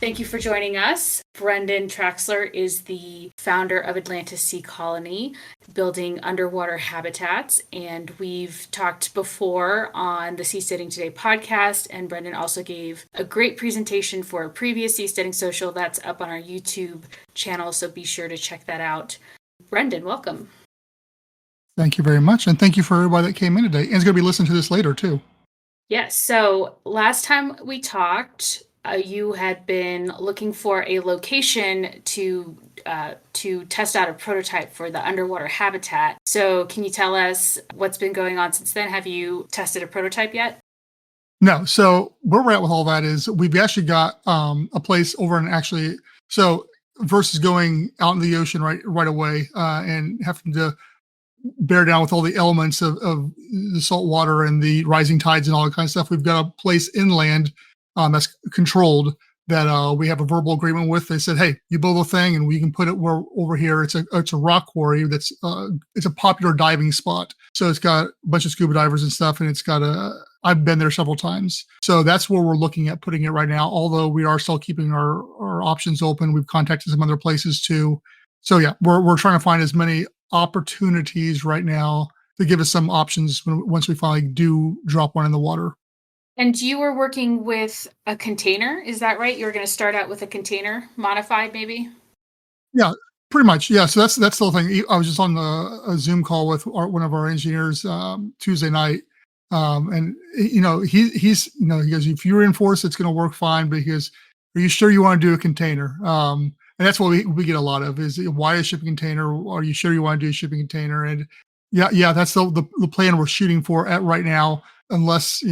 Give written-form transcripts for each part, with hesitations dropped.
Thank you for joining us. Brendon Traxler is the founder of Atlantis Sea Colony, building underwater habitats. And we've talked before on the Seasteading Today podcast, and Brendon also gave a great presentation for a previous Seasteading Social that's up on our YouTube channel, so be sure to check that out. Brendon, welcome. Thank you very much, and thank you for everybody that came in today. And is going to be listening to this later, too. Yes, so last time we talked, you had been looking for a location to test out a prototype for the underwater habitat. So can you tell us what's been going on since then? Have you tested a prototype yet? No. So where we're at with all that is we've actually got a place over in so versus going out in the ocean right away and having to bear down with all the elements of the salt water and the rising tides and all that kind of stuff. We've got a place inland that's controlled that we have a verbal agreement with. They said, hey, you build a thing and we can put it over here. It's a rock quarry that's it's a popular diving spot. So it's got a bunch of scuba divers and stuff, and it's got I've been there several times. So that's where we're looking at putting it right now, although we are still keeping our options open. We've contacted some other places too. So yeah, we're trying to find as many opportunities right now to give us some options once we finally do drop one in the water. And you were working with a container, is that right? You were going to start out with a container, modified maybe? Yeah, pretty much. Yeah, so that's the whole thing. I was just on a Zoom call with one of our engineers Tuesday night, and he's he goes, if you reinforce, it's going to work fine. But he goes, are you sure you want to do a container? And that's what we get a lot of is, why a shipping container? Are you sure you want to do a shipping container? And yeah, that's the plan we're shooting for at right now, unless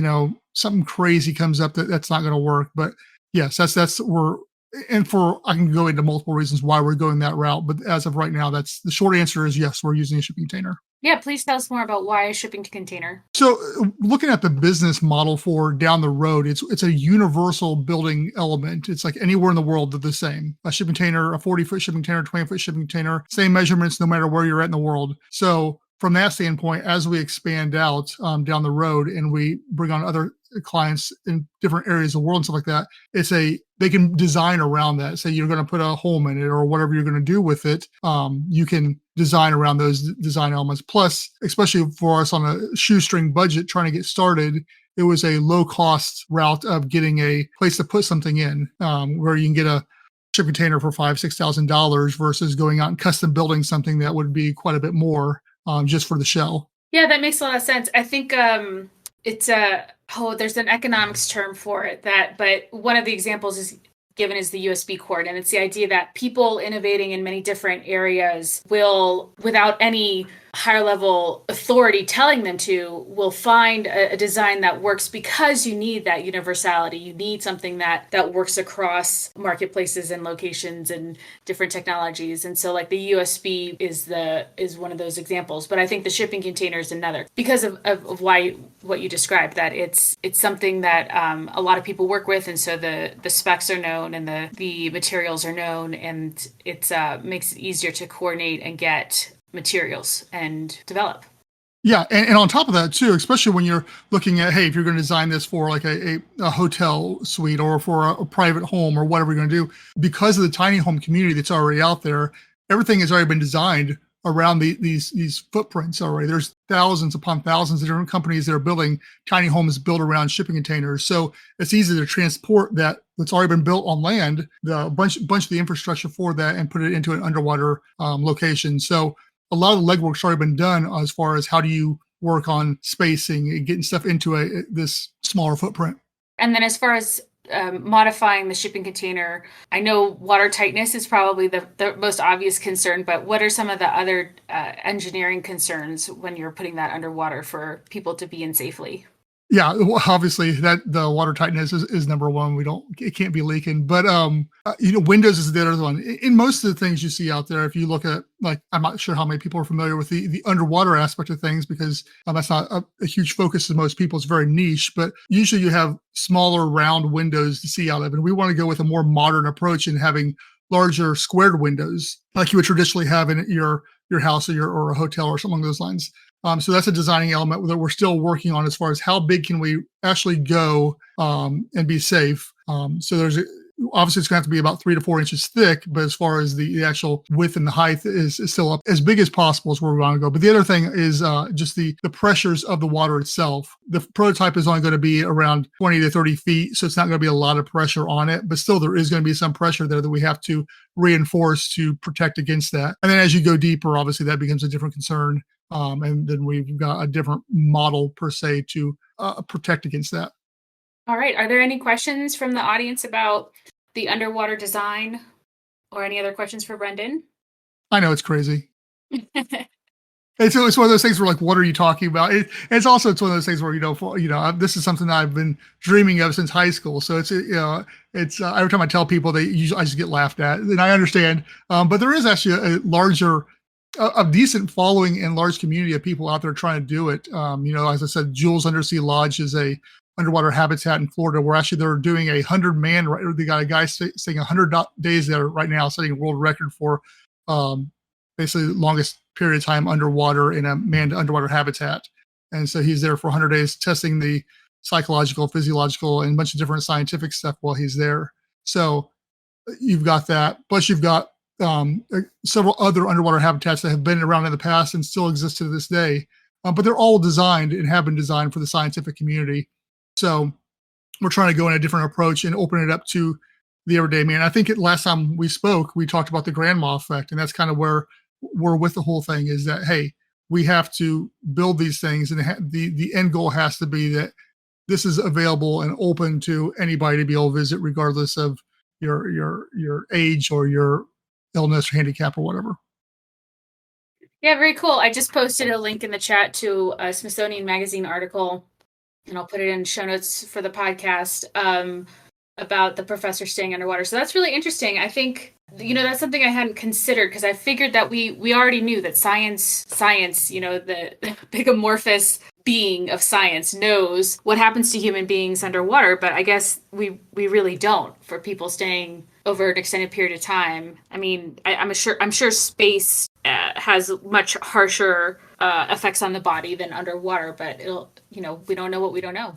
something crazy comes up that's not going to work. But yes, I can go into multiple reasons why we're going that route. But as of right now, that's the short answer is yes, we're using a shipping container. Yeah, please tell us more about why a shipping container. So looking at the business model for down the road, it's a universal building element. It's like anywhere in the world, they're the same. A shipping container, a 40-foot shipping container, 20-foot shipping container, same measurements no matter where you're at in the world. So from that standpoint, as we expand out down the road and we bring on other clients in different areas of the world and stuff like that, they can design around that. Say you're going to put a home in it or whatever you're going to do with it. You can design around those design elements. Plus, especially for us on a shoestring budget trying to get started, it was a low cost route of getting a place to put something in where you can get a shipping container for $5,000-$6,000 versus going out and custom building something that would be quite a bit more just for the shell. Yeah, that makes a lot of sense. I think it's there's an economics term for it but one of the examples is given is the USB cord. And it's the idea that people innovating in many different areas will, without any higher level authority telling them to, will find a design that works because you need that universality. You need something that works across marketplaces and locations and different technologies. And so like the USB is one of those examples. But I think the shipping container is another because of why what you described, that it's something that a lot of people work with. And so the specs are known and the materials are known, and it makes it easier to coordinate and get materials and develop. Yeah, and on top of that too, especially when you're looking at, hey, if you're going to design this for like a hotel suite or for a private home or whatever you're going to do, because of the tiny home community that's already out there, everything has already been designed around these footprints already. There's thousands upon thousands of different companies that are building tiny homes built around shipping containers. So it's easy to transport that's already been built on land, the bunch of the infrastructure for that, and put it into an underwater location. So a lot of the legwork's already been done as far as how do you work on spacing and getting stuff into this smaller footprint. And then as far as modifying the shipping container, I know water tightness is probably the most obvious concern, but what are some of the other engineering concerns when you're putting that underwater for people to be in safely? Yeah, obviously that the water tightness is number one. It can't be leaking, but windows is the other one. In most of the things you see out there, if you look at, like, I'm not sure how many people are familiar with the underwater aspect of things, because that's not a huge focus to most people. It's very niche, but usually you have smaller round windows to see out of, and we want to go with a more modern approach in having larger squared windows like you would traditionally have in your house or a hotel or something along those lines. So that's a designing element that we're still working on as far as how big can we actually go and be safe. So obviously it's going to have to be about 3 to 4 inches thick, but as far as the actual width and the height is still up as big as possible is where we want to go. But the other thing is just the pressures of the water itself. The prototype is only going to be around 20 to 30 feet, so it's not going to be a lot of pressure on it, but still there is going to be some pressure there that we have to reinforce to protect against that. And then as you go deeper, obviously that becomes a different concern. And then we've got a different model per se to protect against that. All right. Are there any questions from the audience about the underwater design or any other questions for Brendon? I know it's crazy. It's one of those things where, like, what are you talking about? It's one of those things where, this is something that I've been dreaming of since high school. So it's every time I tell people, I just get laughed at, and I understand. But there is actually a decent following and large community of people out there trying to do it. As I said, Jules Undersea Lodge is a underwater habitat in Florida where they're doing 100-man. They got a guy staying 100 days there right now, setting a world record for basically the longest period of time underwater in a manned underwater habitat. And so he's there for 100 days testing the psychological, physiological, and a bunch of different scientific stuff while he's there. So you've got that. Plus you've got several other underwater habitats that have been around in the past and still exist to this day. But they're all designed and have been designed for the scientific community. So we're trying to go in a different approach and open it up to the everyday man. I think last time we spoke, we talked about the grandma effect, and that's kind of where we're with the whole thing is that, hey, we have to build these things, and the end goal has to be that this is available and open to anybody to be able to visit, regardless of your age or your illness or handicap or whatever. Yeah, very cool. I just posted a link in the chat to a Smithsonian Magazine article, and I'll put it in show notes for the podcast, about the professor staying underwater. So that's really interesting. I think, that's something I hadn't considered, because I figured that we already knew that science, the big amorphous being of science knows what happens to human beings underwater, but I guess we really don't for people staying over an extended period of time. I mean, I'm sure space has much harsher effects on the body than underwater, but we don't know what we don't know.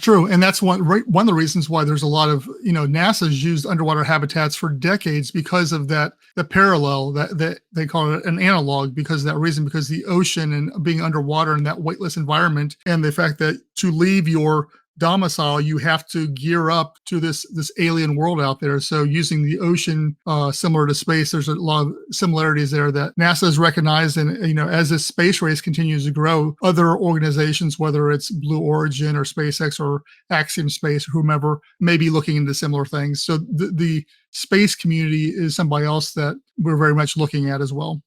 True, and that's one of the reasons why there's a lot of NASA's used underwater habitats for decades, because of the parallel that they call it an analog, because of that reason, because the ocean and being underwater in that weightless environment, and the fact that to leave your domicile you have to gear up to this alien world out there. So using the ocean similar to space, there's a lot of similarities there that NASA has recognized. And as this space race continues to grow, other organizations, whether it's Blue Origin or SpaceX or Axiom Space or whomever, may be looking into similar things. So the space community is somebody else that we're very much looking at as well.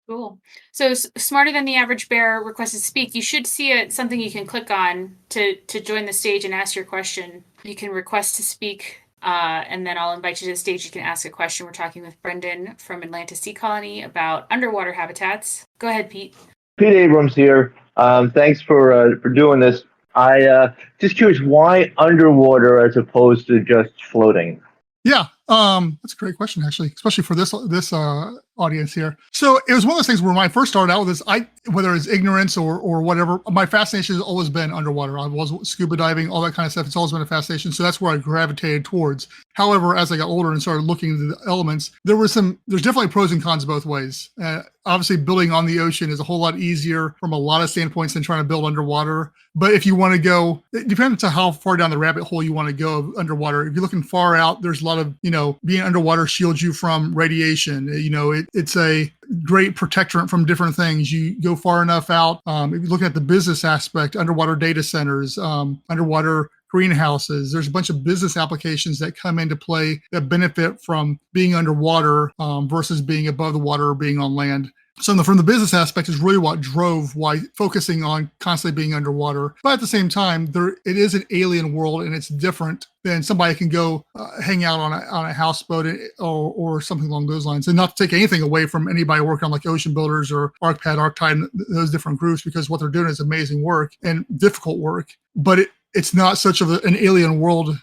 Cool. So Smarter Than the Average Bear requested to speak. You should see something you can click on to join the stage and ask your question. You can request to speak, and then I'll invite you to the stage. You can ask a question. We're talking with Brendon from Atlantis Sea Colony about underwater habitats. Go ahead, Pete. Pete Abrams here. Thanks for doing this. I just curious, why underwater as opposed to just floating? Yeah, that's a great question, actually, especially for this audience here. So it was one of those things where when I first started out with this, whether it's ignorance or whatever, my fascination has always been underwater. I was scuba diving, all that kind of stuff. It's always been a fascination. So that's where I gravitated towards. However, as I got older and started looking into the elements, there's definitely pros and cons both ways. Obviously, building on the ocean is a whole lot easier from a lot of standpoints than trying to build underwater. But if you want to go, it depends on how far down the rabbit hole you want to go underwater. If you're looking far out, there's a lot of, being underwater shields you from radiation. It's a great protectorant from different things. You go far enough out. If you're looking at the business aspect, underwater data centers, underwater greenhouses, there's a bunch of business applications that come into play that benefit from being underwater versus being above the water or being on land. So from the business aspect is really what drove why focusing on constantly being underwater. But at the same time, it is an alien world, and it's different than somebody can go hang out on a houseboat or something along those lines. And not to take anything away from anybody working on like Ocean Builders or ArcPad, ArcTide, those different groups, because what they're doing is amazing work and difficult work. But it's not such of an alien world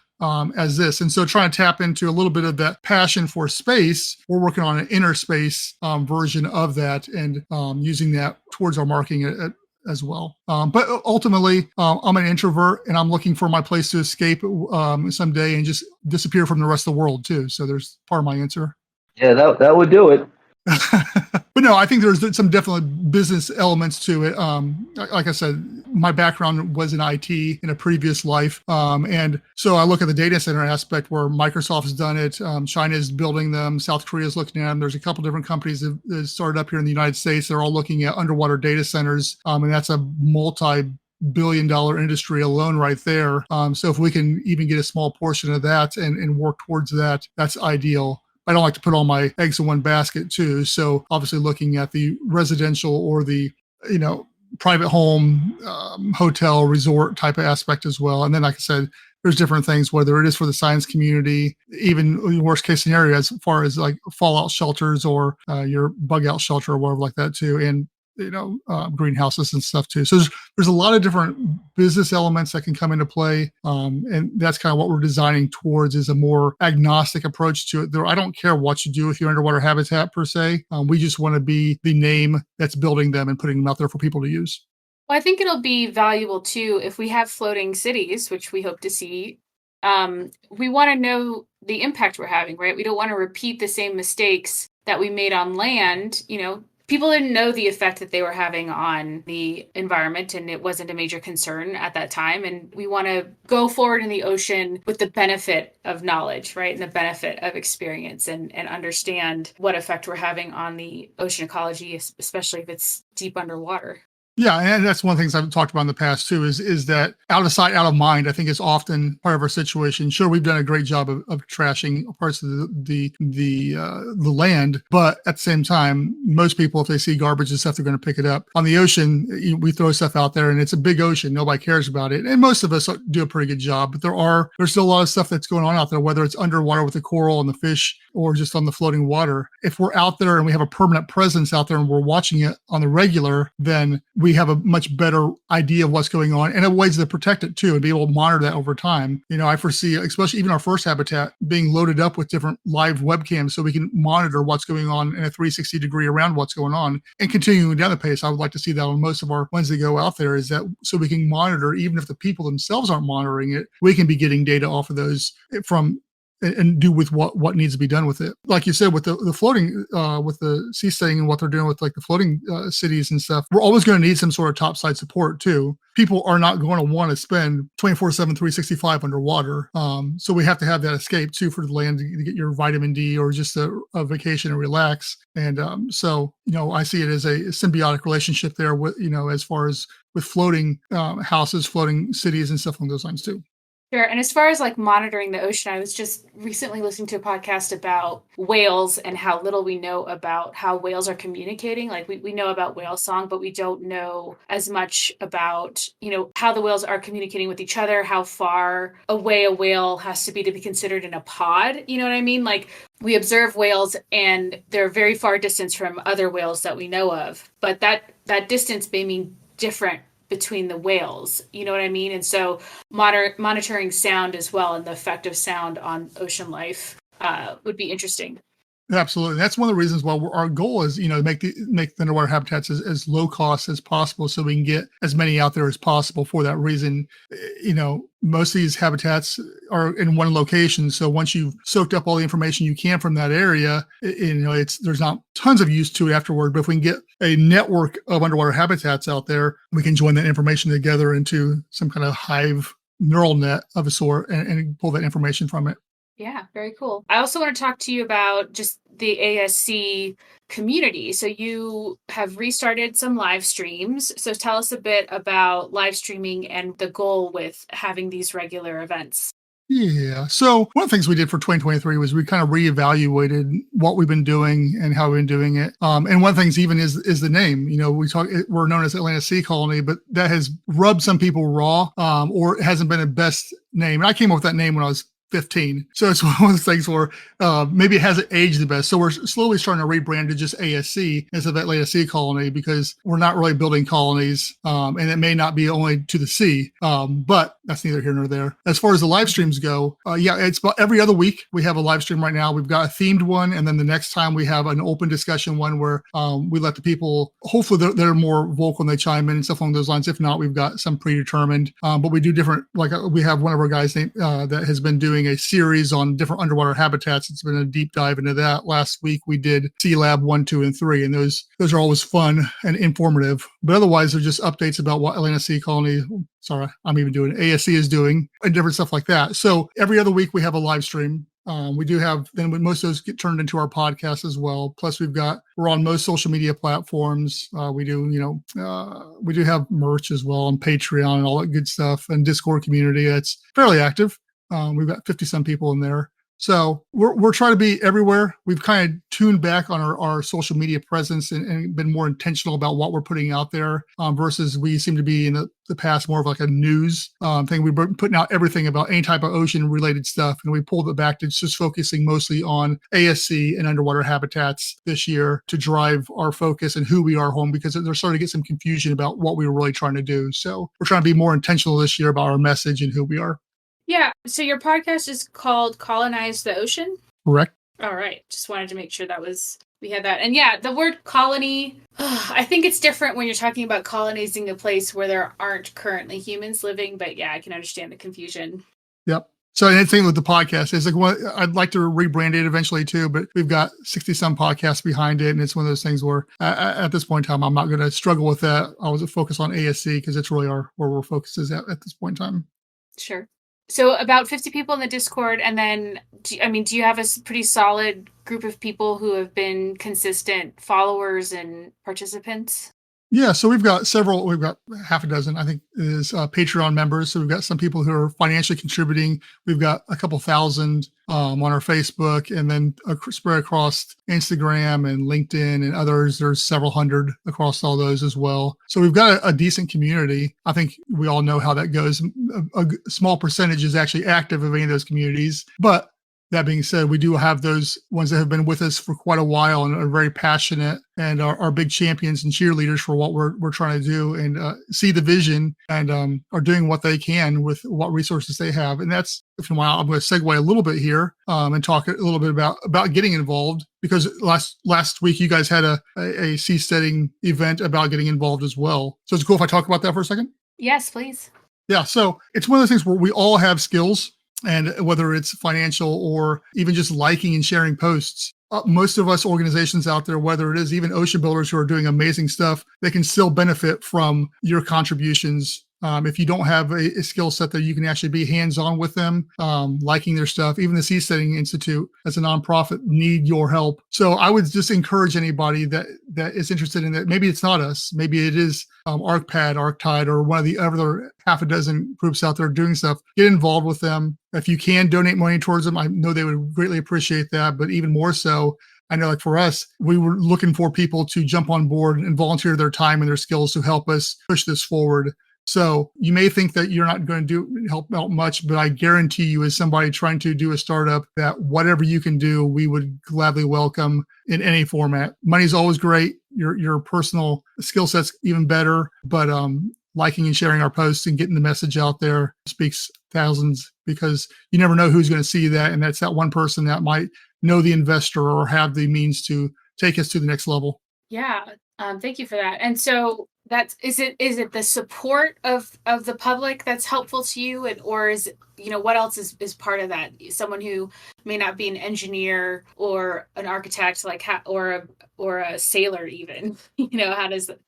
as this. And so trying to tap into a little bit of that passion for space, we're working on an inner space version of that, and using that towards our marketing as well. But ultimately, I'm an introvert and I'm looking for my place to escape someday and just disappear from the rest of the world too. So there's part of my answer. Yeah, that would do it. But no, I think there's some definitely business elements to it. Like I said, my background was in IT in a previous life. And so I look at the data center aspect where Microsoft has done it. China is building them. South Korea is looking at them. There's a couple different companies that started up here in the United States. They're all looking at underwater data centers. And that's a multi-billion-dollar industry alone right there. So if we can even get a small portion of that and work towards that, that's ideal. I don't like to put all my eggs in one basket too. So obviously looking at the residential or the, private home, hotel, resort type of aspect as well. And then, like I said, there's different things, whether it is for the science community, even worst case scenario, as far as like fallout shelters or your bug out shelter or whatever like that too. And greenhouses and stuff too. So there's a lot of different business elements that can come into play. And that's kind of what we're designing towards, is a more agnostic approach to it. I don't care what you do with your underwater habitat per se. We just want to be the name that's building them and putting them out there for people to use. Well, I think it'll be valuable too if we have floating cities, which we hope to see. We want to know the impact we're having, right? We don't want to repeat the same mistakes that we made on land. People didn't know the effect that they were having on the environment, and it wasn't a major concern at that time. And we want to go forward in the ocean with the benefit of knowledge, right? And the benefit of experience and understand what effect we're having on the ocean ecology, especially if it's deep underwater. Yeah, and that's one of the things I've talked about in the past too, is that out of sight, out of mind, I think is often part of our situation. Sure, we've done a great job of trashing parts of the land, but at the same time, most people, if they see garbage and stuff, they're going to pick it up. On the ocean, we throw stuff out there, and it's a big ocean. Nobody cares about it, and most of us do a pretty good job. But there's still a lot of stuff that's going on out there, whether it's underwater with the coral and the fish, or just on the floating water. If we're out there and we have a permanent presence out there and we're watching it on the regular, then we have a much better idea of what's going on and a ways to protect it too and be able to monitor that over time. I foresee, especially even our first habitat, being loaded up with different live webcams so we can monitor what's going on in a 360 degree around what's going on and continuing down the pace. I would like to see that on most of our ones that go out there, is that so we can monitor, even if the people themselves aren't monitoring it, we can be getting data off of those and do with what needs to be done with it. Like you said, with the floating, with the seasteading and what they're doing with like the floating cities and stuff, we're always going to need some sort of topside support too. People are not going to want to spend 24/7, 365 underwater. So we have to have that escape too for the land to get your vitamin D or just a vacation and relax. And so I see it as a symbiotic relationship there with, as far as with floating houses, floating cities and stuff along those lines too. Sure. And as far as like monitoring the ocean, I was just recently listening to a podcast about whales and how little we know about how whales are communicating. Like we know about whale song, but we don't know as much about, how the whales are communicating with each other, how far away a whale has to be considered in a pod. You know what I mean? Like we observe whales and they're very far distance from other whales that we know of, but that distance may mean different between the whales, you know what I mean? And so monitoring sound as well and the effect of sound on ocean life would be interesting. Absolutely. That's one of the reasons why our goal is, to make the underwater habitats as low cost as possible so we can get as many out there as possible. For that reason, most of these habitats are in one location. So once you've soaked up all the information you can from that area, there's not tons of use to it afterward. But if we can get a network of underwater habitats out there, we can join that information together into some kind of hive neural net of a sort and pull that information from it. Yeah, very cool. I also want to talk to you about just the ASC community. So you have restarted some live streams. So tell us a bit about live streaming and the goal with having these regular events. Yeah. So one of the things we did for 2023 was we kind of reevaluated what we've been doing and how we've been doing it. And one of the things even is the name. We're known as Atlantis Sea Colony, but that has rubbed some people raw, or it hasn't been the best name. And I came up with that name when I was 15. So it's one of those things where maybe it hasn't aged the best. So we're slowly starting to rebrand to just ASC instead of Atlantis Sea Colony, because we're not really building colonies, and it may not be only to the sea, but that's neither here nor there. As far as the live streams go, it's about every other week we have a live stream right now. We've got a themed one, and then the next time we have an open discussion one where we let the people, hopefully they're more vocal and they chime in and stuff along those lines. If not, we've got some predetermined, but we do different, like we have one of our guys that has been doing a series on different underwater habitats. It's been a deep dive into that. Last week we did Sea Lab 1, 2, and 3, and those are always fun and informative. But otherwise, they're just updates about what Atlantis Sea Colony, I'm even doing ASC is doing, and different stuff like that. So every other week we have a live stream. We do have, then most of those get turned into our podcast as well. Plus we're on most social media platforms. We do have merch as well on Patreon and all that good stuff, and Discord community. It's fairly active. We've got 50 some people in there. So we're trying to be everywhere. We've kind of tuned back on our social media presence and been more intentional about what we're putting out there, versus we seem to be in the past more of like a news thing. We've been putting out everything about any type of ocean related stuff, and we pulled it back to just focusing mostly on ASC and underwater habitats this year to drive our focus and who we are home, because there's starting to get some confusion about what we were really trying to do. So we're trying to be more intentional this year about our message and who we are. Yeah. So your podcast is called Colonize the Ocean? Correct. All right. Just wanted to make sure we had that. And yeah, the word colony, I think it's different when you're talking about colonizing a place where there aren't currently humans living. But yeah, I can understand the confusion. Yep. So the thing with the podcast is I'd like to rebrand it eventually too, but we've got 60 some podcasts behind it. And it's one of those things where at this point in time, I'm not going to struggle with that. I was focused on ASC because it's really where our focus is at this point in time. Sure. So about 50 people in the Discord. And then, do you have a pretty solid group of people who have been consistent followers and participants? Yeah, so we've got half a dozen, I think, is Patreon members. So we've got some people who are financially contributing. We've got a couple thousand on our Facebook, and then spread across Instagram and LinkedIn and others. There's several hundred across all those as well. So we've got a decent community. I think we all know how that goes. A small percentage is actually active of any of those communities, but that being said, we do have those ones that have been with us for quite a while and are very passionate and are big champions and cheerleaders for what we're trying to do, and see the vision and are doing what they can with what resources they have. And that's, if you want, I'm going to segue a little bit here and talk a little bit about getting involved, because last week you guys had a seasteading event about getting involved as well. So it's cool if I talk about that for a second? Yes, please. Yeah, so it's one of those things where we all have skills. And whether it's financial or even just liking and sharing posts, most of us organizations out there, whether it is even ocean builders who are doing amazing stuff, they can still benefit from your contributions. If you don't have a skill set that you can actually be hands-on with them, liking their stuff, even the Seasteading Institute as a nonprofit need your help. So I would just encourage anybody that is interested in that. Maybe it's not us. Maybe it is ArcPad, ArcTide, or one of the other half a dozen groups out there doing stuff. Get involved with them. If you can donate money towards them, I know they would greatly appreciate that. But even more so, I know, like for us, we were looking for people to jump on board and volunteer their time and their skills to help us push this forward. So you may think that you're not going to help out much, but I guarantee you, as somebody trying to do a startup, that whatever you can do, we would gladly welcome in any format. Money's always great. Your personal skill set's even better, but liking and sharing our posts and getting the message out there speaks thousands, because you never know who's going to see that. And that's that one person that might know the investor or have the means to take us to the next level. Yeah. Thank you for that. And so is it the support of the public that's helpful to you, or is it, what else is part of that? Someone who may not be an engineer or an architect, or a sailor even, how does that?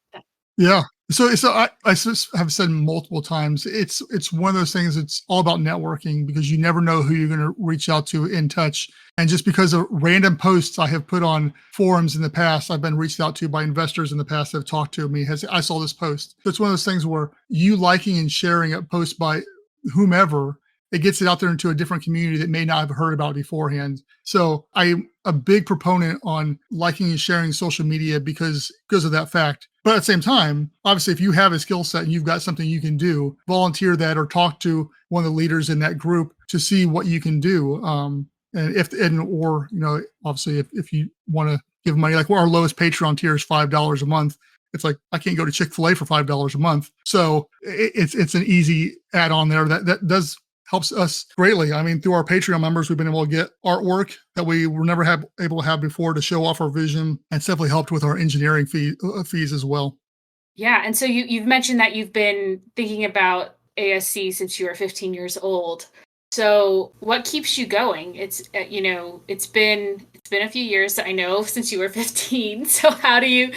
Yeah. So I have said multiple times, it's one of those things. It's all about networking, because you never know who you're going to reach out to in touch. And just because of random posts I have put on forums in the past, I've been reached out to by investors in the past that have talked to me. I saw this post. So it's one of those things where you liking and sharing a post by whomever, it gets it out there into a different community that may not have heard about it beforehand. So I'm a big proponent on liking and sharing social media because of that fact. But at the same time, obviously, if you have a skill set and you've got something you can do, volunteer that or talk to one of the leaders in that group to see what you can do. Obviously if you want to give money, like our lowest Patreon tier is $5 a month. It's like, I can't go to Chick-fil-A for $5 a month. So it's an easy add-on there that does helps us greatly. I mean, through our Patreon members, we've been able to get artwork that we were never able to have before to show off our vision, and it's definitely helped with our engineering fees as well. Yeah. And so you've mentioned that you've been thinking about ASC since you were 15 years old. So what keeps you going? It's been a few years, I know, since you were 15. So how do you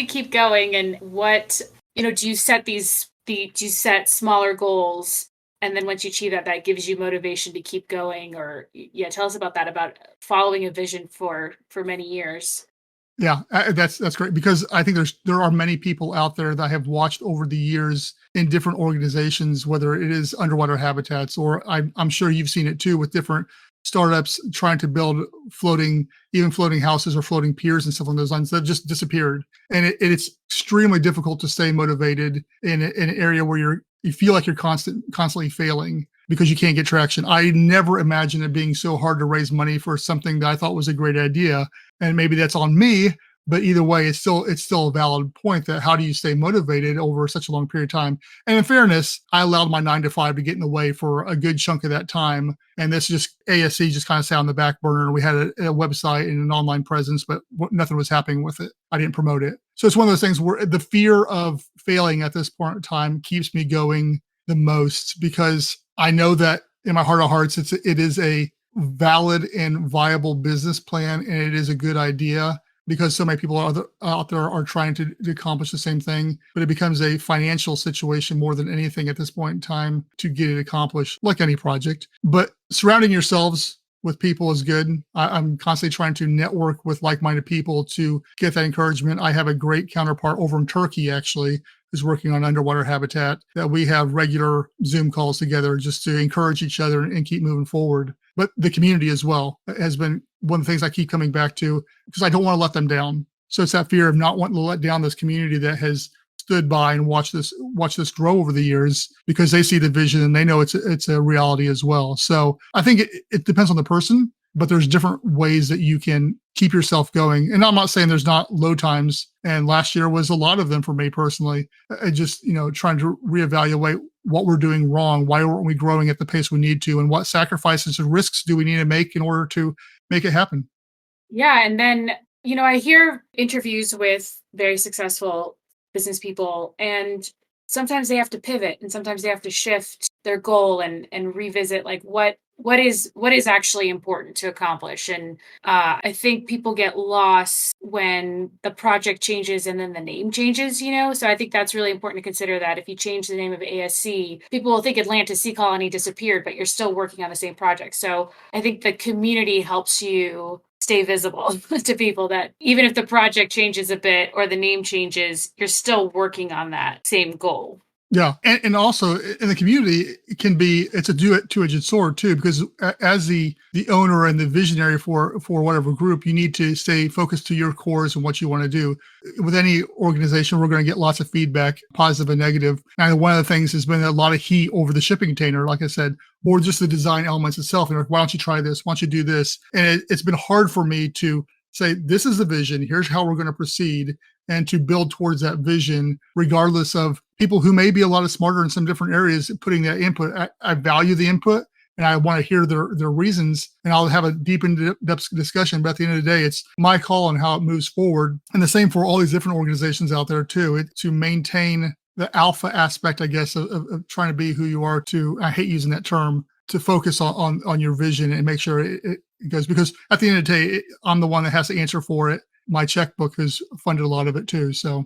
keep going, and what, do you set smaller goals, and then once you achieve that gives you motivation to keep going? Or tell us about that, about following a vision for many years. Yeah, that's great, because I think there are many people out there that I have watched over the years in different organizations, whether it is underwater habitats, or I'm sure you've seen it too with different startups trying to build floating houses or floating piers and stuff on those lines that just disappeared. And it's extremely difficult to stay motivated in an area where you feel like you're constantly failing because you can't get traction. I never imagined it being so hard to raise money for something that I thought was a great idea. And maybe that's on me, but either way, it's still a valid point that how do you stay motivated over such a long period of time? And in fairness, I allowed my 9 to 5 to get in the way for a good chunk of that time. And this ASC just kind of sat on the back burner. We had a website and an online presence, but nothing was happening with it. I didn't promote it. So it's one of those things where the fear of failing at this point in time keeps me going the most, because I know that in my heart of hearts, it is a valid and viable business plan, and it is a good idea, because so many people out there are trying to accomplish the same thing, but it becomes a financial situation more than anything at this point in time to get it accomplished, like any project. But surrounding yourselves with people is good. I'm constantly trying to network with like-minded people to get that encouragement. I have a great counterpart over in Turkey, actually, who's working on underwater habitat, that we have regular Zoom calls together just to encourage each other and keep moving forward. But the community as well has been one of the things I keep coming back to, because I don't want to let them down. So it's that fear of not wanting to let down this community that has stood by and watch this grow over the years, because they see the vision and they know it's a reality as well. So I think it depends on the person, but there's different ways that you can keep yourself going. And I'm not saying there's not low times. And last year was a lot of them for me personally. I just, trying to reevaluate what we're doing wrong. Why aren't we growing at the pace we need to? And what sacrifices and risks do we need to make in order to make it happen? Yeah. And then, I hear interviews with very successful business people, and sometimes they have to pivot, and sometimes they have to shift their goal and revisit like what is actually important to accomplish. And I think people get lost when the project changes and then the name changes, so I think that's really important to consider, that if you change the name of ASC, people will think Atlantis Sea Colony disappeared, but you're still working on the same project. So I think the community helps you stay visible to people, that even if the project changes a bit or the name changes, you're still working on that same goal. Yeah. And also in the community, it's a two-edged sword too, because as the owner and the visionary for whatever group, you need to stay focused to your cores and what you want to do. With any organization, we're going to get lots of feedback, positive and negative. And one of the things has been a lot of heat over the shipping container, like I said, or just the design elements itself. And why don't you try this? Why don't you do this? And it's been hard for me to say, this is the vision, here's how we're going to proceed, and to build towards that vision, regardless of people who may be a lot smarter in some different areas putting that input. I value the input, and I want to hear their reasons, and I'll have a deep in-depth discussion. But at the end of the day, it's my call on how it moves forward. And the same for all these different organizations out there too, to maintain the alpha aspect, I guess, of trying to be who you are, I hate using that term, to focus on your vision and make sure it goes, because at the end of the day, I'm the one that has to answer for it. My checkbook has funded a lot of it too. So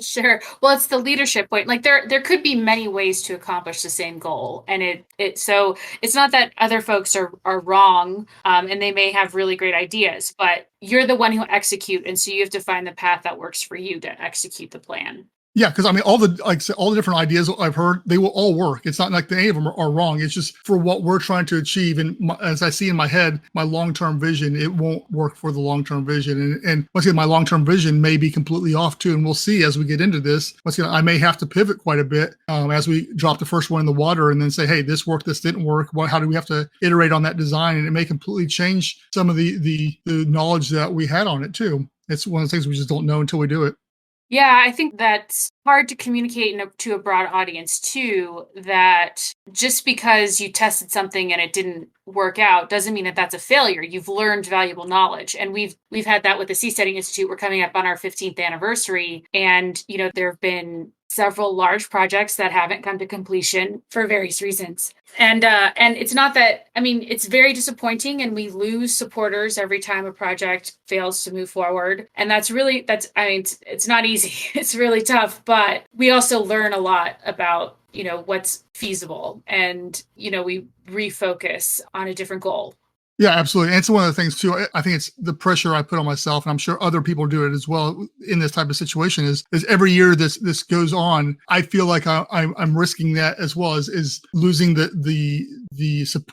sure. Well, it's the leadership point. Like there could be many ways to accomplish the same goal. And so it's not that other folks are wrong, and they may have really great ideas, but you're the one who execute. And so you have to find the path that works for you to execute the plan. Yeah, because I mean, all the like I said, all the different ideas I've heard, they will all work. It's not like any of them are wrong. It's just for what we're trying to achieve. And as I see in my head, my long-term vision, it won't work for the long-term vision. And once again, my long-term vision may be completely off too. And we'll see as we get into this. Once again, I may have to pivot quite a bit as we drop the first one in the water and then say, hey, this worked, this didn't work. How do we have to iterate on that design? And it may completely change some of the knowledge that we had on it too. It's one of the things we just don't know until we do it. Yeah, I think that's hard to communicate to a broad audience too, that just because you tested something and it didn't work out doesn't mean that that's a failure. You've learned valuable knowledge. And we've had that with the Seasteading Institute. We're coming up on our 15th anniversary. And, there have been several large projects that haven't come to completion for various reasons. And it's not that, it's very disappointing, and we lose supporters every time a project fails to move forward. And it's not easy. It's really tough, but we also learn a lot about, what's feasible, and, we refocus on a different goal. Yeah, absolutely. And it's one of the things too. I think it's the pressure I put on myself, and I'm sure other people do it as well in this type of situation. Is every year this goes on, I feel like I'm risking that as well as losing the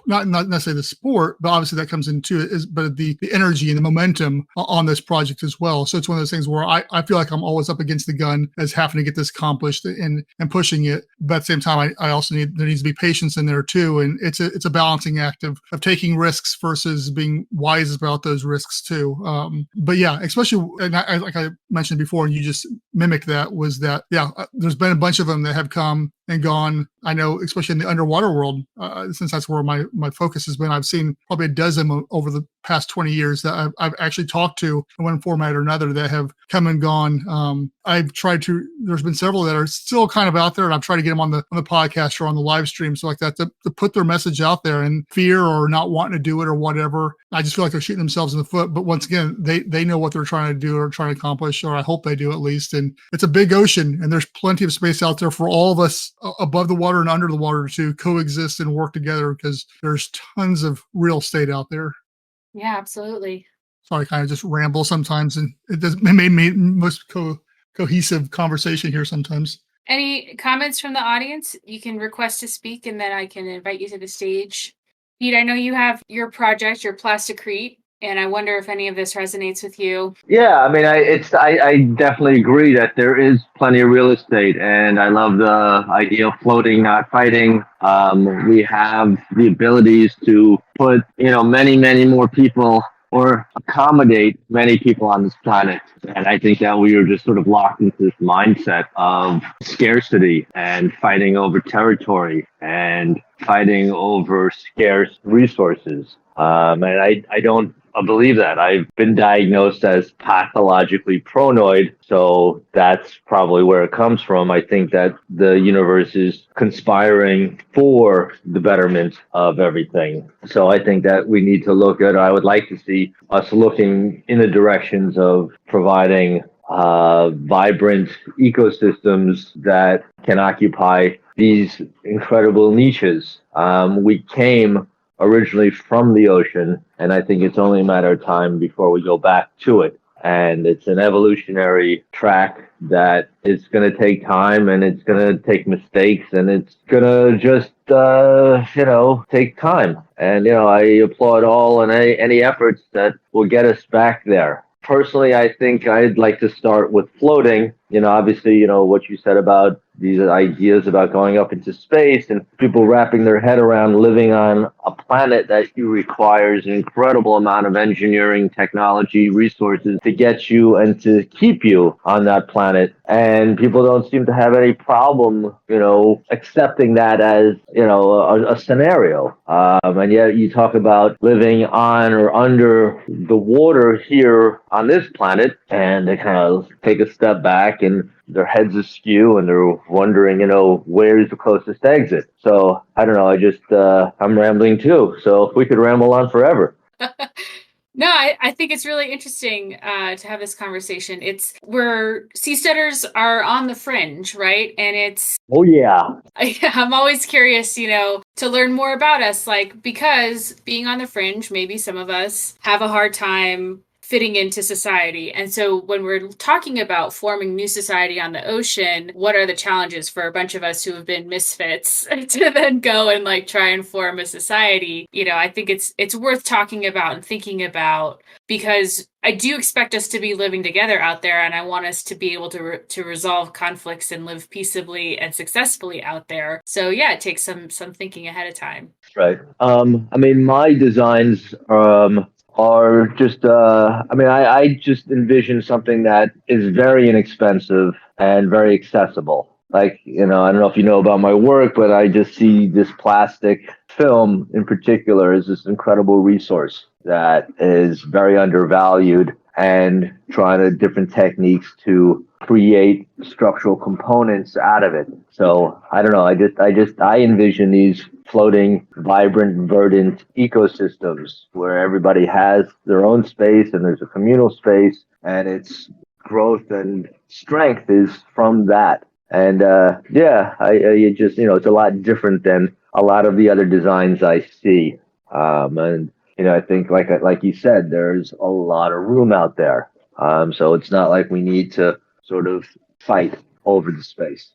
not necessarily the sport, but obviously that comes into it. But the energy and the momentum on this project as well. So it's one of those things where I feel like I'm always up against the gun as having to get this accomplished and pushing it. But at the same time, I also there needs to be patience in there too, and it's a balancing act of taking risks versus being wise about those risks too. But yeah, especially, and like I mentioned before, and you just mimicked that, was that, there's been a bunch of them that have come and gone. I know, especially in the underwater world, since that's where my focus has been, I've seen probably a dozen over the past 20 years that I've actually talked to in one format or another that have come and gone. There's been several that are still kind of out there, and I've tried to get them on the podcast or on the live stream, so like that, to put their message out there, and fear or not wanting to do it or whatever. I just feel like they're shooting themselves in the foot. But once again, they know what they're trying to do or trying to accomplish, or I hope they do at least. And it's a big ocean, and there's plenty of space out there for all of us above the water and under the water to coexist and work together, because there's tons of real estate out there. Yeah, absolutely. Sorry, I kind of just ramble sometimes, and it made me most cohesive conversation here sometimes. Any comments from the audience? You can request to speak, and then I can invite you to the stage. Pete, I know you have your project, your Plasticrete, and I wonder if any of this resonates with you. Yeah, I definitely agree that there is plenty of real estate, and I love the idea of floating, not fighting. We have the abilities to put, many, many more people, or accommodate many people on this planet. And I think that we are just sort of locked into this mindset of scarcity and fighting over territory and fighting over scarce resources. And I don't believe that. I've been diagnosed as pathologically paranoid, so that's probably where it comes from. I think that the universe is conspiring for the betterment of everything. So I think that we need to I would like to see us looking in the directions of providing vibrant ecosystems that can occupy these incredible niches. We came originally from the ocean, and I think it's only a matter of time before we go back to it. And it's an evolutionary track that is going to take time, and it's going to take mistakes, and it's going to just, take time. And, I applaud all and any efforts that will get us back there. Personally, I think I'd like to start with floating. Obviously, what you said about these ideas about going up into space and people wrapping their head around living on a planet that requires an incredible amount of engineering, technology, resources to get you and to keep you on that planet. And people don't seem to have any problem, accepting that as, a scenario. And yet you talk about living on or under the water here on this planet, and they kind of take a step back and their heads askew and they're wondering, where's the closest exit? So I don't know. I'm rambling too. So we could ramble on forever. No, I think it's really interesting to have this conversation. It's where seasteaders are on the fringe, right? And it's... Oh, yeah. I'm always curious, to learn more about us, because being on the fringe, maybe some of us have a hard time fitting into society. And so when we're talking about forming new society on the ocean, what are the challenges for a bunch of us who have been misfits to then go and like try and form a society? You know, I think it's worth talking about and thinking about, because I do expect us to be living together out there, and I want us to be able to resolve conflicts and live peaceably and successfully out there. So yeah, it takes some thinking ahead of time. Right. I mean, my designs are just, I just envision something that is very inexpensive and very accessible. Like, I don't know if you know about my work, but I just see this plastic film in particular as this incredible resource that is very undervalued, and trying to different techniques to create structural components out of it. So I don't know. I envision these floating, vibrant, verdant ecosystems where everybody has their own space and there's a communal space, and its growth and strength is from that. And I just, it's a lot different than a lot of the other designs I see. And I think like you said, there's a lot of room out there. So it's not like we need to sort of fight over the space.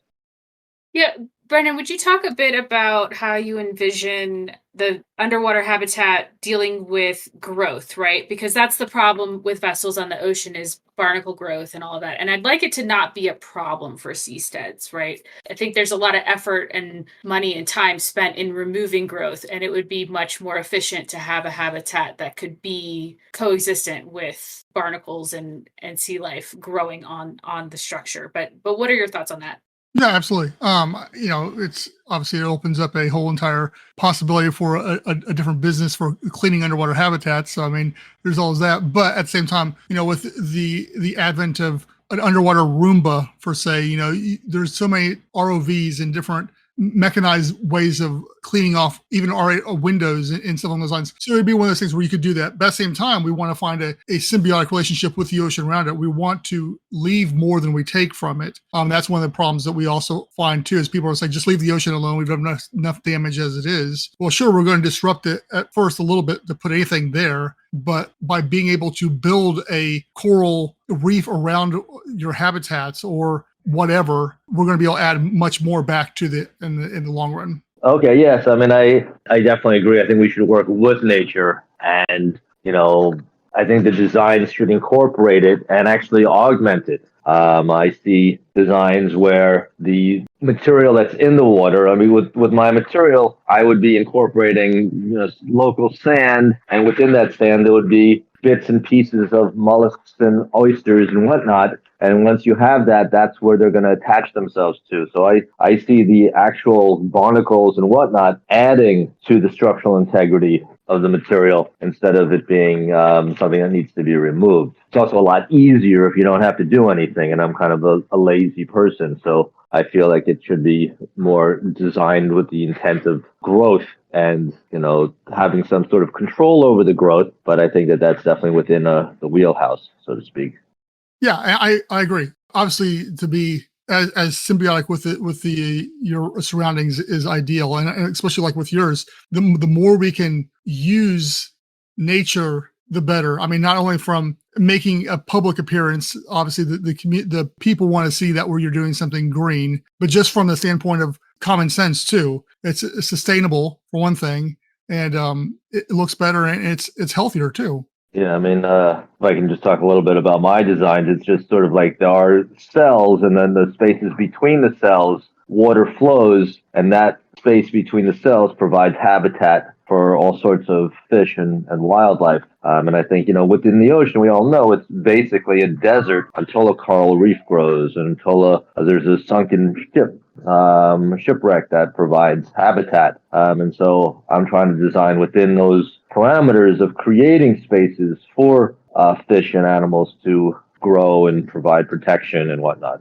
Yeah, Brendon, would you talk a bit about how you envision the underwater habitat dealing with growth, right? Because that's the problem with vessels on the ocean, is barnacle growth and all of that. And I'd like it to not be a problem for seasteads, right? I think there's a lot of effort and money and time spent in removing growth, and it would be much more efficient to have a habitat that could be coexistent with barnacles and sea life growing on the structure. But what are your thoughts on that? Yeah, absolutely. It's obviously, it opens up a whole entire possibility for a different business for cleaning underwater habitats. So, I mean, there's always that. But at the same time, with the advent of an underwater Roomba, for say, there's so many ROVs and different mechanized ways of cleaning off even our windows and stuff along those lines. So it'd be one of those things where you could do that. But at the same time, we want to find a symbiotic relationship with the ocean around it. We want to leave more than we take from it. That's one of the problems that we also find too, is people are saying, just leave the ocean alone. We've done enough damage as it is. Well, sure, we're going to disrupt it at first a little bit to put anything there. But by being able to build a coral reef around your habitats or whatever, we're going to be able to add much more back to in the long run. Okay, yes. I mean, I definitely agree. I think we should work with nature, and I think the designs should incorporate it and actually augment it. I see designs where the material that's in the water, I mean, with my material, I would be incorporating local sand, and within that sand, there would be bits and pieces of mollusks and oysters and whatnot. And once you have that, that's where they're going to attach themselves to. So I see the actual barnacles and whatnot adding to the structural integrity of the material instead of it being something that needs to be removed. It's also a lot easier if you don't have to do anything. And I'm kind of a lazy person. So I feel like it should be more designed with the intent of growth and, having some sort of control over the growth. But I think that that's definitely within the wheelhouse, so to speak. Yeah, I agree. Obviously, to be as symbiotic with your surroundings is ideal, and especially like with yours, the more we can use nature, the better. I mean, not only from making a public appearance, obviously the people want to see that where you're doing something green, but just from the standpoint of common sense too. It's sustainable for one thing, and it looks better, and it's healthier too. Yeah, I mean, if I can just talk a little bit about my designs, it's just sort of like there are cells, and then the spaces between the cells, water flows, and that space between the cells provides habitat for all sorts of fish and wildlife. And I think, within the ocean, we all know it's basically a desert until a coral reef grows and until there's a sunken shipwreck that provides habitat. And so I'm trying to design within those parameters of creating spaces for fish and animals to grow and provide protection and whatnot.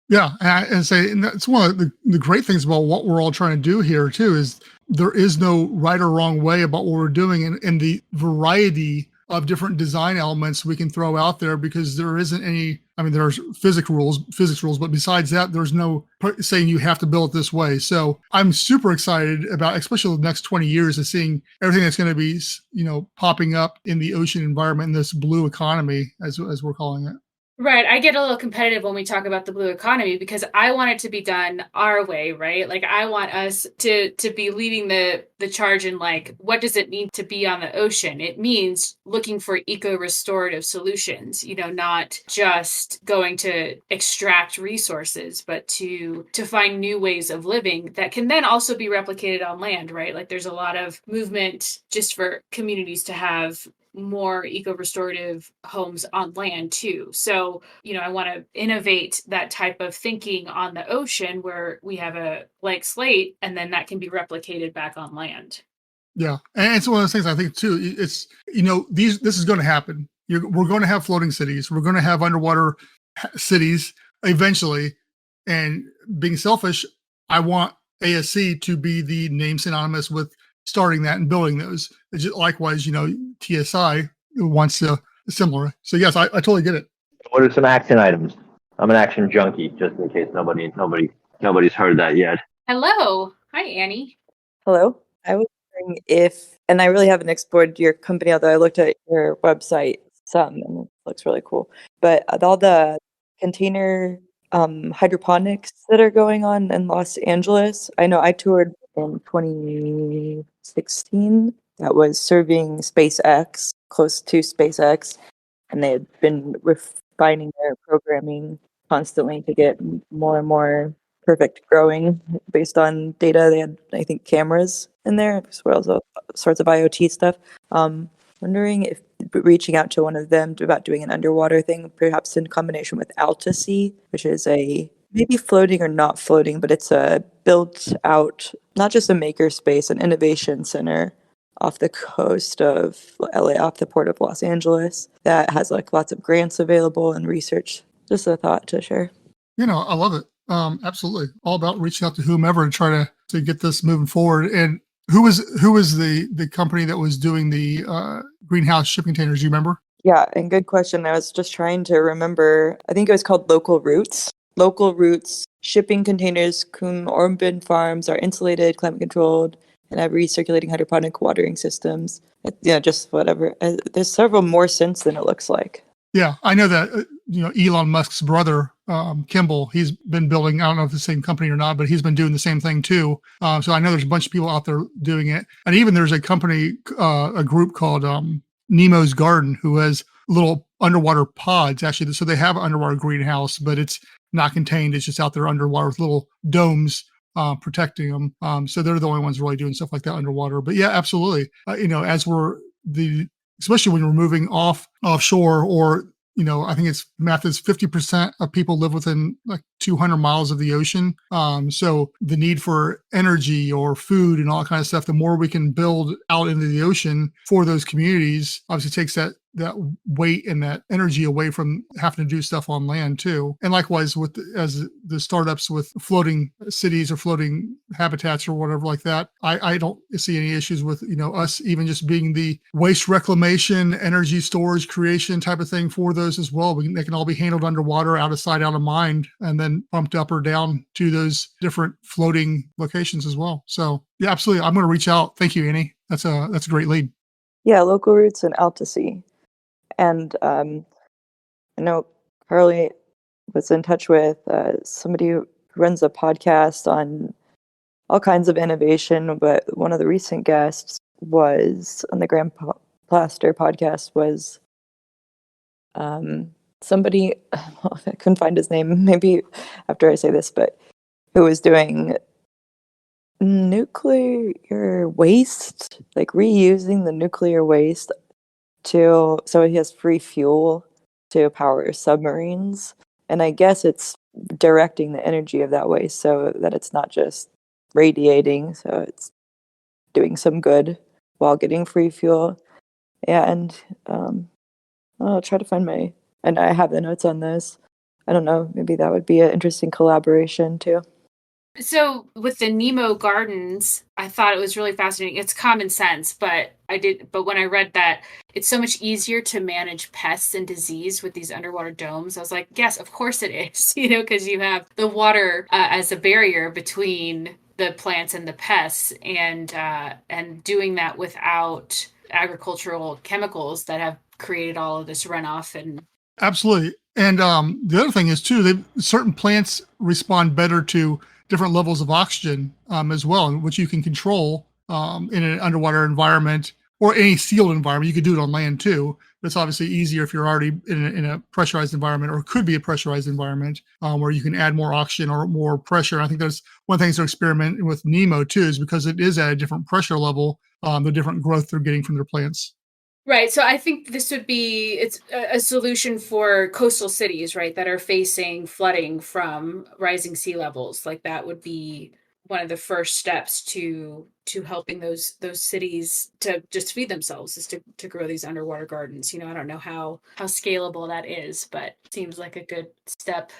Yeah, and that's one of the great things about what we're all trying to do here too, is there is no right or wrong way about what we're doing, and the variety of different design elements we can throw out there, because there isn't any I mean, there's physics rules, but besides that, there's no saying you have to build it this way. So I'm super excited about, especially the next 20 years, of seeing everything that's going to be, popping up in the ocean environment in this blue economy, as we're calling it. Right. I get a little competitive when we talk about the blue economy because I want it to be done our way, right? Like I want us to be leading the charge in like, what does it mean to be on the ocean? It means looking for eco-restorative solutions, not just going to extract resources, but to find new ways of living that can then also be replicated on land, right? Like there's a lot of movement just for communities to have more eco-restorative homes on land too. So, I want to innovate that type of thinking on the ocean where we have a blank slate and then that can be replicated back on land. Yeah. And it's one of those things I think too, it's, this is going to happen. We're going to have floating cities. We're going to have underwater cities eventually. And being selfish, I want ASC to be the name synonymous with starting that and building those. Likewise, TSI wants to similar. So yes, I totally get it. What are some action items? I'm an action junkie, just in case nobody's heard that yet. Hello. Hi, Annie. Hello. I was wondering if, and I really haven't explored your company, although I looked at your website some and it looks really cool. But all the container hydroponics that are going on in Los Angeles, I know I toured in 2016 that was serving SpaceX, close to SpaceX, and they had been refining their programming constantly to get more and more perfect growing based on data. They had, I think, cameras in there as well as all sorts of IoT stuff. Wondering if reaching out to one of them about doing an underwater thing, perhaps in combination with Atlantis Sea, which is a maybe floating or not floating, but it's a built out, not just a maker space, an innovation center off the coast of LA, off the port of Los Angeles, that has like lots of grants available and research. Just a thought to share. I love it. Absolutely. All about reaching out to whomever to try to get this moving forward. And who was the company that was doing the greenhouse shipping containers? Do you remember? Yeah, and good question. I was just trying to remember. I think it was called Local Roots. Local Roots shipping containers, cum urban farms are insulated, climate controlled, and have recirculating hydroponic watering systems. Just whatever. There's several more since than it looks like. Yeah, I know that, Elon Musk's brother, Kimball, he's been building, I don't know if it's the same company or not, but he's been doing the same thing too. So I know there's a bunch of people out there doing it. And even there's a company, a group called Nemo's Garden, who has little underwater pods, actually. So they have an underwater greenhouse, but it's not contained. It's just out there underwater with little domes protecting them. So they're the only ones really doing stuff like that underwater. But yeah, absolutely. As especially when we're moving offshore, or I think it's math is 50% of people live within like 200 miles of the ocean. So the need for energy or food and all that kind of stuff, the more we can build out into the ocean for those communities, obviously takes that weight and that energy away from having to do stuff on land too. And likewise as the startups with floating cities or floating habitats or whatever like that, I don't see any issues with, us even just being the waste reclamation, energy storage, creation type of thing for those as well. They can all be handled underwater, out of sight, out of mind, and then pumped up or down to those different floating locations as well. So yeah, absolutely. I'm going to reach out. Thank you, Annie. That's a great lead. Yeah, Local Roots and Atlantis Sea. And I know Carly was in touch with somebody who runs a podcast on all kinds of innovation, but one of the recent guests was on the Grand Plaster podcast was somebody, I couldn't find his name, maybe after I say this, but who was doing nuclear waste, like reusing the nuclear waste so he has free fuel to power submarines. And I guess it's directing the energy of that waste so that it's not just radiating, so it's doing some good while getting free fuel. Yeah, and I'll try to find and I have the notes on this. I don't know, maybe that would be an interesting collaboration too. So with the Nemo Gardens, I thought it was really fascinating. It's common sense, but but when I read that it's so much easier to manage pests and disease with these underwater domes, I was like, yes, of course it is, because you have the water as a barrier between the plants and the pests, and doing that without agricultural chemicals that have created all of this runoff. And absolutely. And the other thing is too, certain plants respond better to different levels of oxygen as well, which you can control in an underwater environment or any sealed environment. You could do it on land too, but it's obviously easier if you're already in a pressurized environment, or could be a pressurized environment where you can add more oxygen or more pressure. I think there's one thing to experiment with Nemo too, is because it is at a different pressure level, the different growth they're getting from their plants. Right. So I think it's a solution for coastal cities, right, that are facing flooding from rising sea levels. Like that would be one of the first steps to helping those cities to just feed themselves, is to grow these underwater gardens. I don't know how scalable that is, but it seems like a good step.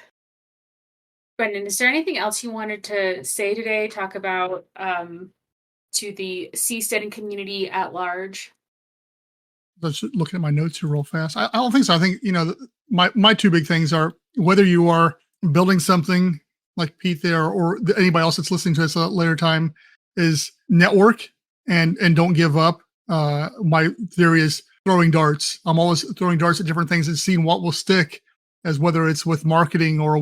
Brendon, is there anything else you wanted to say today? Talk about to the seasteading community at large? Let's looking at my notes here real fast. I don't think so. I think, my two big things are whether you are building something like Pete there, or anybody else that's listening to us at a later time, is network and don't give up. My theory is throwing darts. I'm always throwing darts at different things and seeing what will stick, as whether it's with marketing or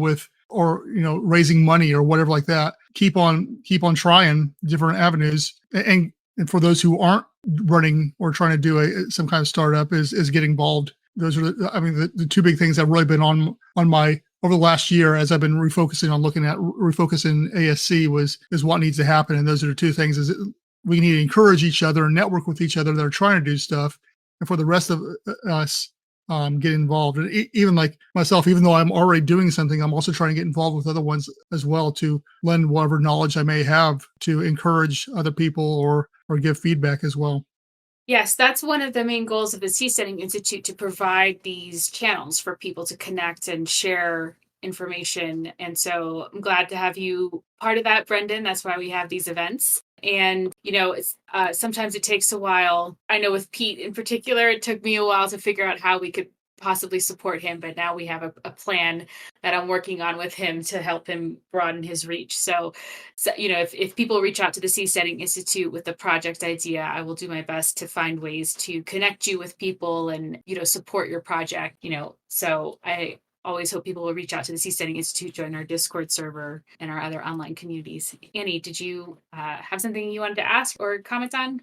raising money or whatever like that. Keep on trying different avenues. And for those who aren't running or trying to do some kind of startup, is get involved. Those are the two big things that have really been on my over the last year, as I've been refocusing on looking at refocusing ASC, is what needs to happen. And those are the two things: is we need to encourage each other and network with each other that are trying to do stuff, and for the rest of us, get involved. And even like myself, even though I'm already doing something, I'm also trying to get involved with other ones as well, to lend whatever knowledge I may have to encourage other people or give feedback as well. Yes, that's one of the main goals of the Seasteading Institute, to provide these channels for people to connect and share information. And so I'm glad to have you part of that, Brendon. That's why we have these events. And, it's sometimes it takes a while. I know with Pete in particular, it took me a while to figure out how we could possibly support him, but now we have a plan that I'm working on with him to help him broaden his reach. So if people reach out to the Seasteading Institute with a project idea, I will do my best to find ways to connect you with people and support your project. So I always hope people will reach out to the Seasteading Institute, join our Discord server and our other online communities. Annie, did you have something you wanted to ask or comment on?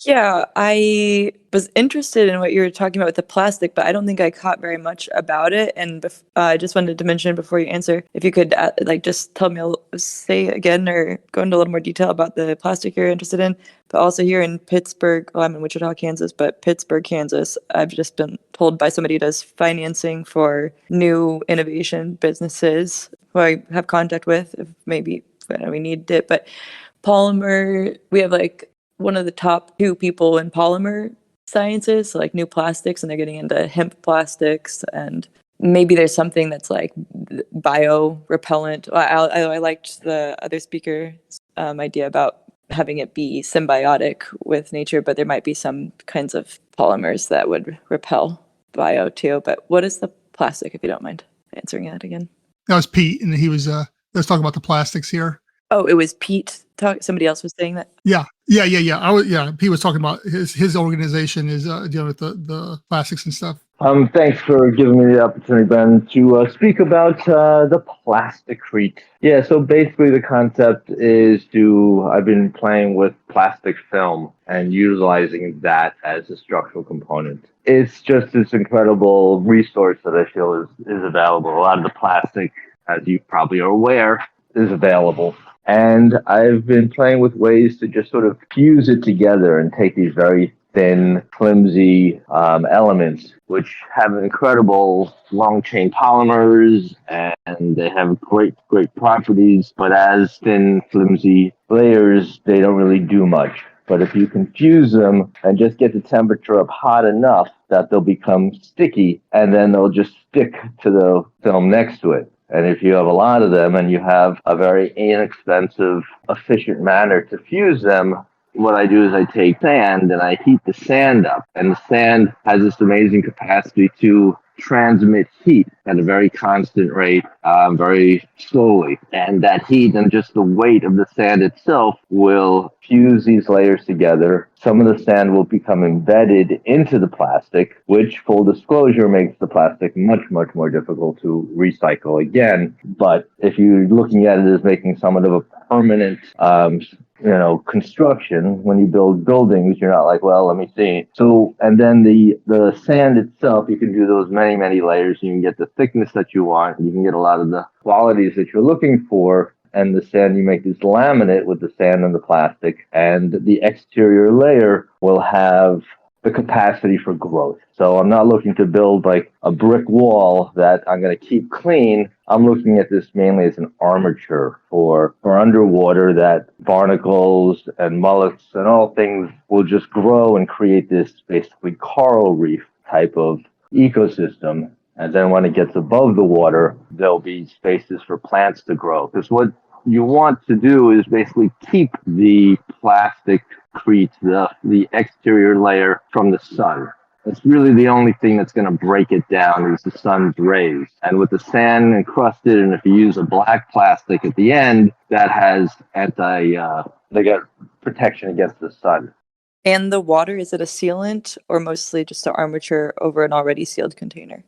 Yeah, I was interested in what you were talking about with the plastic, but I don't think I caught very much about it. And I just wanted to mention before you answer, if you could just tell me, say again, or go into a little more detail about the plastic you're interested in. But also here in Pittsburgh, I'm in Wichita, Kansas, but Pittsburgh, Kansas, I've just been told by somebody who does financing for new innovation businesses who I have contact with, if maybe we need it. But polymer, we have one of the top 2 people in polymer sciences, so new plastics, and they're getting into hemp plastics, and maybe there's something that's bio repellent. I liked the other speaker's idea about having it be symbiotic with nature, but there might be some kinds of polymers that would repel bio too. But what is the plastic, if you don't mind answering that again? That was Pete, and he was let's talk about the plastics here. Oh, it was Pete. Somebody else was saying that. Yeah. Pete was talking about his organization is dealing with the plastics and stuff. Thanks for giving me the opportunity, Ben, to speak about the Plasticrete. Yeah, so basically the concept is I've been playing with plastic film and utilizing that as a structural component. It's just this incredible resource that I feel is available. A lot of the plastic, as you probably are aware, is available. And I've been playing with ways to just sort of fuse it together and take these very thin, flimsy elements, which have incredible long-chain polymers, and they have great properties. But as thin, flimsy layers, they don't really do much. But if you can fuse them and just get the temperature up hot enough that they'll become sticky, and then they'll just stick to the film next to it. And if you have a lot of them and you have a very inexpensive, efficient manner to fuse them, what I do is I take sand and I heat the sand up, and the sand has this amazing capacity to transmit heat at a very constant rate, very slowly. And that heat and just the weight of the sand itself will fuse these layers together. Some of the sand will become embedded into the plastic, which, full disclosure, makes the plastic much, much more difficult to recycle again. But if you're looking at it as making somewhat of a permanent construction, when you build buildings, you're not like, well, let me see. So, and then the sand itself, you can do those many, many layers. You can get the thickness that you want. You can get a lot of the qualities that you're looking for. And the sand, you make this laminate with the sand and the plastic, and the exterior layer will have the capacity for growth. So I'm not looking to build like a brick wall that I'm going to keep clean. I'm looking at this mainly as an armature for underwater, that barnacles and mullets and all things will just grow and create this basically coral reef type of ecosystem. And then when it gets above the water, there'll be spaces for plants to grow. Because what you want to do is basically keep the plasticrete, the exterior layer, from the sun. It's really the only thing that's going to break it down is the sun's rays. And with the sand encrusted, and if you use a black plastic at the end, that has they got protection against the sun. And the water, is it a sealant or mostly just an armature over an already sealed container?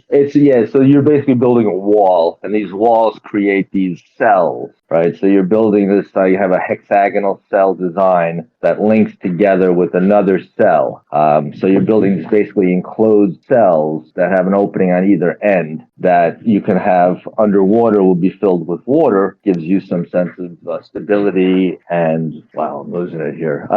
So you're basically building a wall, and these walls create these cells, right? So you're building this, you have a hexagonal cell design that links together with another cell. So you're building these basically enclosed cells that have an opening on either end that you can have underwater, will be filled with water, gives you some sense of stability and, wow, I'm losing it here,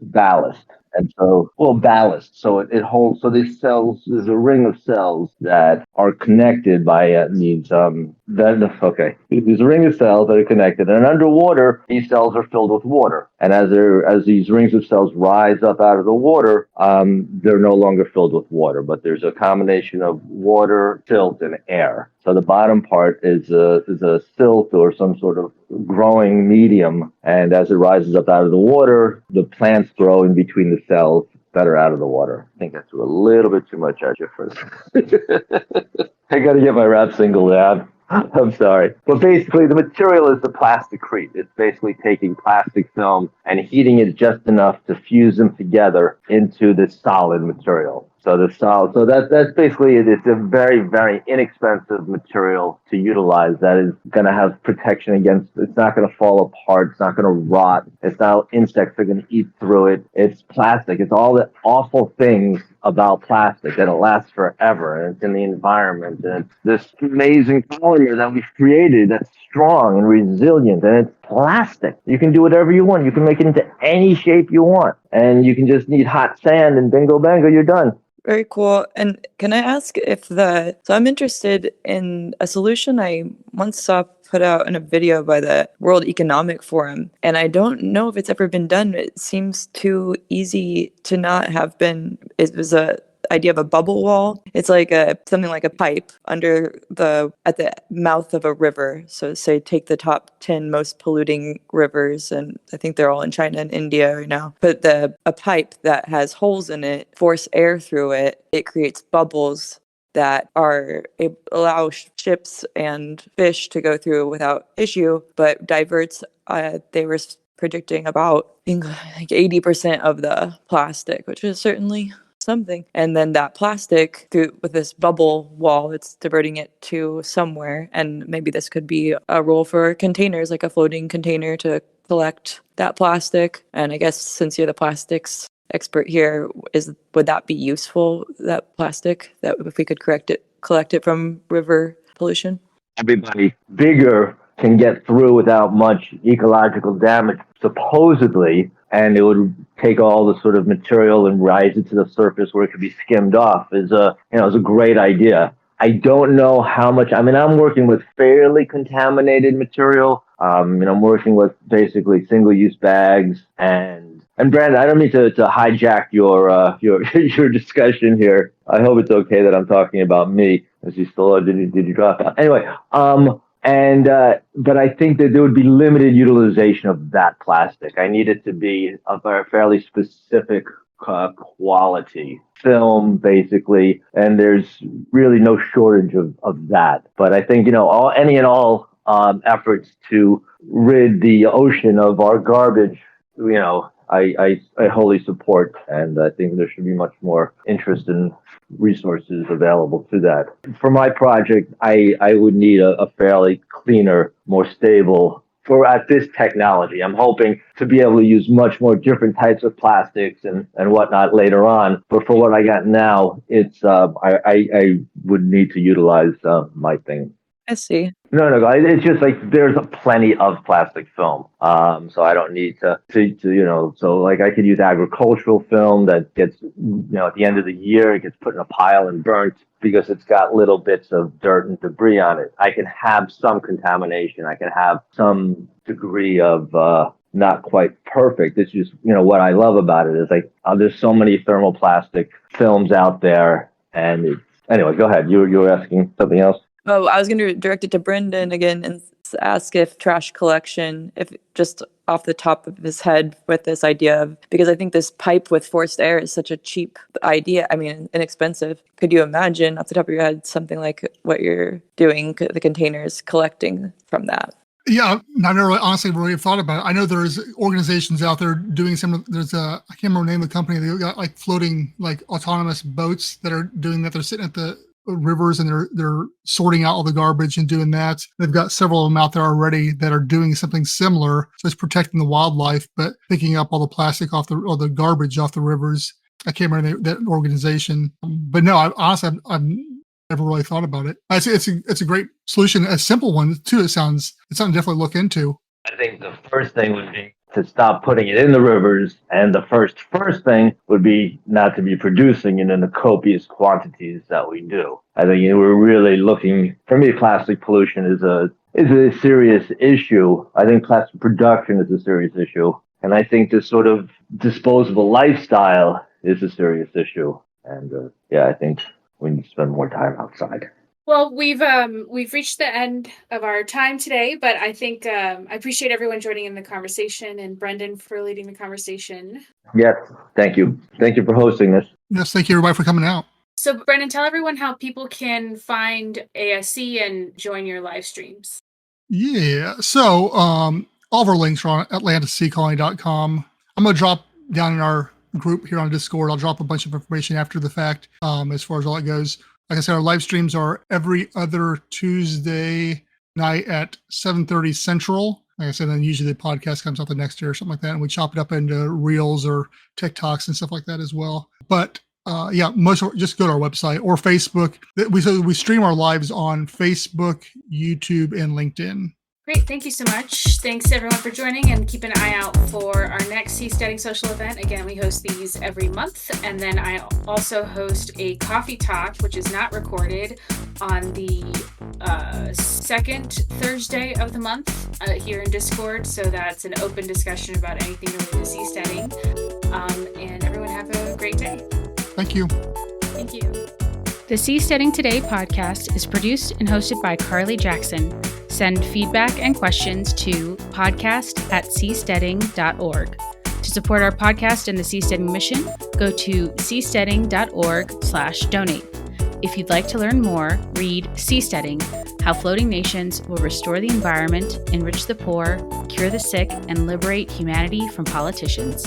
ballast. And so, ballast. So it holds. So these cells, there's a ring of cells that are connected by these. There's a ring of cells that are connected, and underwater, these cells are filled with water. And as these rings of cells rise up out of the water, they're no longer filled with water, but there's a combination of water, silt, and air. So the bottom part is a silt or some sort of growing medium, and as it rises up out of the water, the plants grow in between the cells that are out of the water. I think that's a little bit too much at you for I got to get my rap single down. I'm sorry. But basically, the material is the plasticrete. It's basically taking plastic film and heating it just enough to fuse them together into this solid material. So that's basically it. It's a very, very inexpensive material to utilize that is going to have protection against, it's not going to fall apart, it's not going to rot, it's not insects are going to eat through it. It's plastic. It's all the awful things about plastic, that it lasts forever, and it's in the environment, and it's this amazing polymer that we've created that's strong and resilient, and it's plastic. You can do whatever you want. You can make it into any shape you want, and you can just need hot sand and bingo bango, you're done. Very cool. And can I ask so I'm interested in a solution I once saw put out in a video by the World Economic Forum, and I don't know if it's ever been done. It seems too easy to not have been. It was a idea of a bubble wall. It's like something like a pipe at the mouth of a river. So say take the top 10 most polluting rivers, and I think they're all in China and India right now. Put a pipe that has holes in it, force air through it. It creates bubbles that allow ships and fish to go through without issue, but diverts. They were predicting about, I think, like 80% of the plastic, which is certainly something. And then that plastic, with this bubble wall, it's diverting it to somewhere. And maybe this could be a role for containers, like a floating container to collect that plastic. And I guess since you're the plastics expert here, would that be useful, that plastic, that if we could collect it from river pollution? Everybody bigger can get through without much ecological damage, supposedly, and it would take all the sort of material and rise it to the surface where it could be skimmed off. Is a great idea. I don't know how much. I mean, I'm working with fairly contaminated material. I'm working with basically single-use bags and Brandon, I don't mean to hijack your discussion here. I hope it's okay that I'm talking about me. As you still did you drop out? Anyway, And but I think that there would be limited utilization of that plastic. I need it to be of a fairly specific quality film, basically, and there's really no shortage of that. But I think, any and all efforts to rid the ocean of our garbage, I wholly support, and I think there should be much more interest in resources available to that. For my project, I would need a fairly cleaner, more stable at this technology. I'm hoping to be able to use much more different types of plastics and whatnot later on. But for what I got now, it's I would need to utilize my thing. I see. No, it's just like there's plenty of plastic film. So I don't need to so like I could use agricultural film that gets, at the end of the year, it gets put in a pile and burnt because it's got little bits of dirt and debris on it. I can have some contamination. I can have some degree of, not quite perfect. It's just, what I love about it is like, there's so many thermoplastic films out there. And anyway, go ahead. You were asking something else? Oh, I was going to direct it to Brendon again and ask if trash collection, if just off the top of his head with this idea of, because I think this pipe with forced air is such a cheap idea. I mean, inexpensive. Could you imagine off the top of your head something like what you're doing, the containers collecting from that? Yeah, I've never honestly really thought about it. I know there's organizations out there doing there's I can't remember the name of the company. They've got like floating, like autonomous boats that are doing that. They're sitting at the rivers and they're sorting out all the garbage and doing that. They've got several of them out there already that are doing something similar. So it's protecting the wildlife, but picking up all the plastic or the garbage off the rivers. I can't remember that organization, but no, I've never really thought about it. It's a great solution, a simple one too. It's something to definitely look into. I think the first thing would be to stop putting it in the rivers, and the first thing would be not to be producing it in the copious quantities that we do. I think we're really looking. For me, plastic pollution is a serious issue. I think plastic production is a serious issue, and I think this sort of disposable lifestyle is a serious issue. And I think we need to spend more time outside. Well, we've reached the end of our time today, but I think I appreciate everyone joining in the conversation and Brendon for leading the conversation. Yes, thank you. Thank you for hosting this. Yes, thank you everybody for coming out. So Brendon, tell everyone how people can find ASC and join your live streams. Yeah, so all of our links are on atlantisseacolony.com. I'm going to drop down in our group here on Discord. I'll drop a bunch of information after the fact as far as all that goes. Like I said, our live streams are every other Tuesday night at 7:30 Central. Like I said, then usually the podcast comes out the next day or something like that, and we chop it up into reels or TikToks and stuff like that as well. But just go to our website or Facebook. We stream our lives on Facebook, YouTube, and LinkedIn. Great. Thank you so much. Thanks everyone for joining, and keep an eye out for our next Seasteading Social event. Again, we host these every month. And then I also host a coffee talk, which is not recorded, on the second Thursday of the month here in Discord. So that's an open discussion about anything related to seasteading. And everyone have a great day. Thank you. Thank you. The Seasteading Today podcast is produced and hosted by Carly Jackson. Send feedback and questions to podcast@seasteading.org. To support our podcast and the Seasteading mission, go to seasteading.org/donate. If you'd like to learn more, read Seasteading: How Floating Nations Will Restore the Environment, Enrich the Poor, Cure the Sick, and Liberate Humanity from Politicians.